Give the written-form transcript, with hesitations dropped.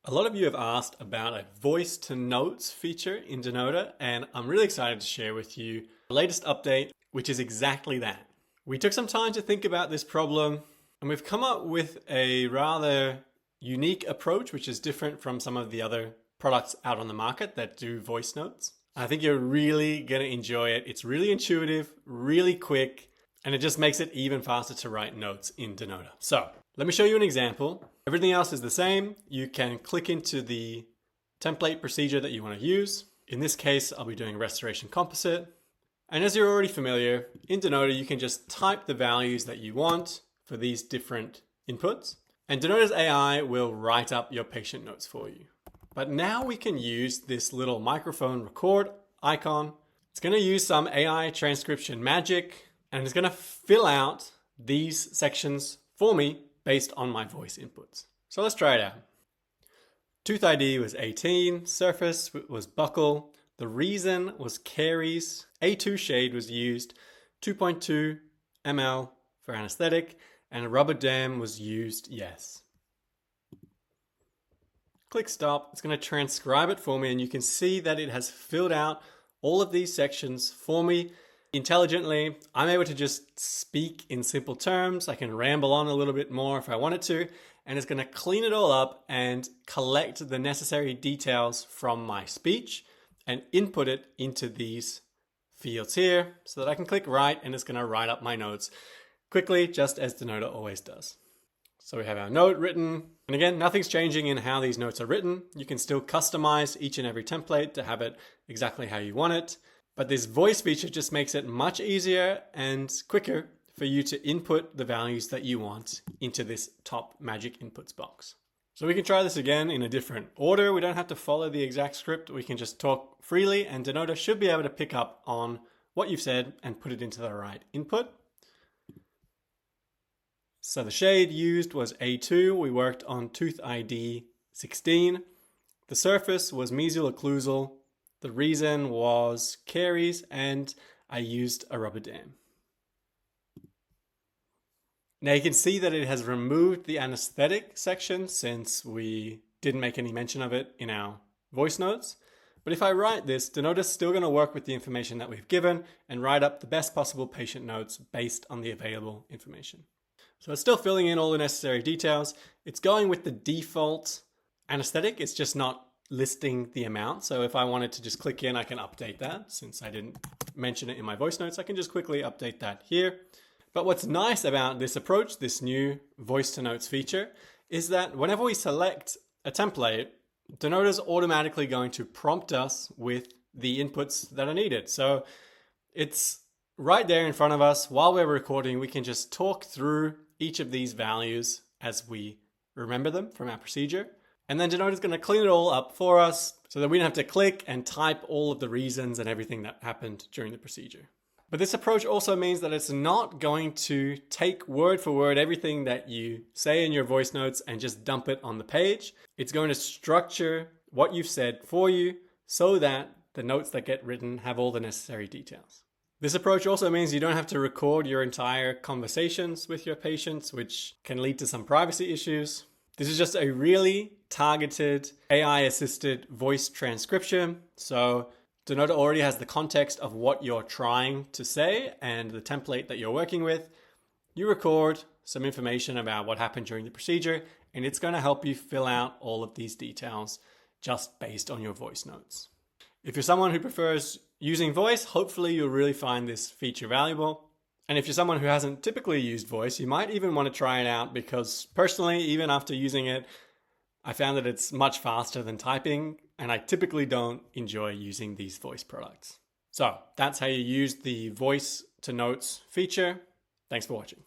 A lot of you have asked about a voice to notes feature in Denota, and I'm really excited to share with you the latest update, which is exactly that. We took some time to think about this problem, and we've come up with a rather unique approach, which is different from some of the other products out on the market that do voice notes. I think you're really going to enjoy it. It's really intuitive, really quick, and it just makes it even faster to write notes in Denota. So let me show you an example. Everything else is the same. You can click into the template procedure that you want to use. In this case, I'll be doing restoration composite. And as you're already familiar, in Denota, you can just type the values that you want for these different inputs. And Denota.ai will write up your patient notes for you. But now we can use this little microphone record icon. It's going to use some AI transcription magic, and it's going to fill out these sections for me based on my voice inputs. So let's try it out. Tooth ID was 18, surface was buccal, the reason was caries, A2 shade was used, 2.2 ml for anesthetic, and a rubber dam was used, yes. Click stop, it's going to transcribe it for me, and you can see that it has filled out all of these sections for me intelligently. I'm able to just speak in simple terms. I can ramble on a little bit more if I wanted to, and it's going to clean it all up and collect the necessary details from my speech and input it into these fields here so that I can click write, and it's going to write up my notes quickly, just as Denota always does. So we have our note written, and again, nothing's changing in how these notes are written. You can still customize each and every template to have it exactly how you want it. But this voice feature just makes it much easier and quicker for you to input the values that you want into this top magic inputs box. So we can try this again in a different order. We don't have to follow the exact script. We can just talk freely, and Denota should be able to pick up on what you've said and put it into the right input. So the shade used was A2. We worked on tooth ID 16. The surface was mesial occlusal. The reason was caries, and I used a rubber dam. Now you can see that it has removed the anesthetic section since we didn't make any mention of it in our voice notes. But if I write this, Denota's still going to work with the information that we've given and write up the best possible patient notes based on the available information. So it's still filling in all the necessary details. It's going with the default anesthetic. It's just not listing the amount. So if I wanted to just click in, I can update that. Since I didn't mention it in my voice notes, I can just quickly update that here. But what's nice about this approach, this new voice to notes feature, is that whenever we select a template, Denota's automatically going to prompt us with the inputs that are needed. So it's right there in front of us. While we're recording, we can just talk through each of these values as we remember them from our procedure. And then Denota is going to clean it all up for us so that we don't have to click and type all of the reasons and everything that happened during the procedure. But this approach also means that it's not going to take word for word everything that you say in your voice notes and just dump it on the page. It's going to structure what you've said for you so that the notes that get written have all the necessary details. This approach also means you don't have to record your entire conversations with your patients, which can lead to some privacy issues. This is just a really targeted AI-assisted voice transcription. So Denota already has the context of what you're trying to say and the template that you're working with. You record some information about what happened during the procedure, and it's going to help you fill out all of these details just based on your voice notes. If you're someone who prefers using voice, hopefully you'll really find this feature valuable. And if you're someone who hasn't typically used voice, you might even want to try it out, because personally, even after using it, I found that it's much faster than typing, and I typically don't enjoy using these voice products. So that's how you use the voice to notes feature. Thanks for watching.